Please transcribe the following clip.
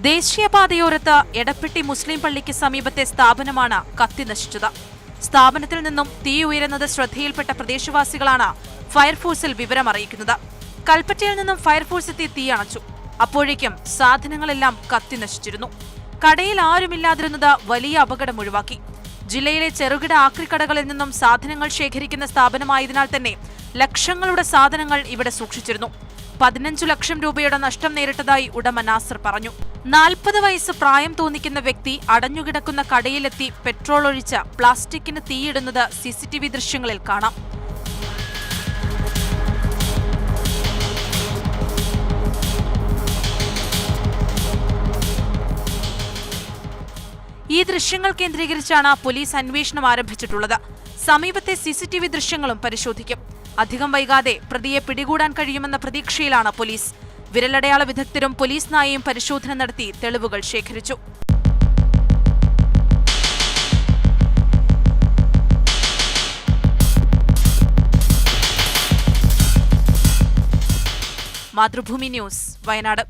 ദേശീയപാതയോരത്ത് എടപ്പെട്ടി മുസ്ലിം പള്ളിക്ക് സമീപത്തെ സ്ഥാപനമാണ് കത്തിനശിച്ചത്. സ്ഥാപനത്തിൽ നിന്നും തീ ഉയരുന്നത് ശ്രദ്ധയിൽപ്പെട്ട പ്രദേശവാസികളാണ് ഫയർഫോഴ്സിൽ വിവരമറിയിക്കുന്നത്. കൽപ്പറ്റയിൽ നിന്നും ഫയർഫോഴ്സ് എത്തി തീ അണച്ചു. അപ്പോഴേക്കും സാധനങ്ങളെല്ലാം കത്തിനശിച്ചിരുന്നു. കടയിൽ ആരുമില്ലാതിരുന്നത് വലിയ അപകടം ഒഴിവാക്കി. ജില്ലയിലെ ചെറുകിട ആക്രിക്കടകളിൽ നിന്നും സാധനങ്ങൾ ശേഖരിക്കുന്ന സ്ഥാപനമായതിനാൽ തന്നെ ലക്ഷങ്ങളുടെ സാധനങ്ങൾ ഇവിടെ സൂക്ഷിച്ചിരുന്നു. 15 ലക്ഷം രൂപയുടെ നഷ്ടം നേരിട്ടതായി ഉടമ നാസർ പറഞ്ഞു. 40 വയസ്സ് പ്രായം തോന്നിക്കുന്ന വ്യക്തി അടഞ്ഞുകിടക്കുന്ന കടയിലെത്തി പെട്രോൾ ഒഴിച്ച് പ്ലാസ്റ്റിക്കിന് തീയിടുന്നത് CCTV ദൃശ്യങ്ങളിൽ കാണാം. ഈ ദൃശ്യങ്ങൾ കേന്ദ്രീകരിച്ചാണ് പോലീസ് അന്വേഷണം ആരംഭിച്ചിട്ടുള്ളത്. സമീപത്തെ CCTV ദൃശ്യങ്ങളും പരിശോധിക്കും. അധികം വൈകാതെ പ്രതിയെ പിടികൂടാൻ കഴിയുമെന്ന പ്രതീക്ഷയിലാണ് പോലീസ്. വിരലടയാള വിദഗ്ധരും പോലീസ് നായയും പരിശോധന നടത്തി തെളിവുകൾ ശേഖരിച്ചു. മാതൃഭൂമി ന്യൂസ്, വയനാട്.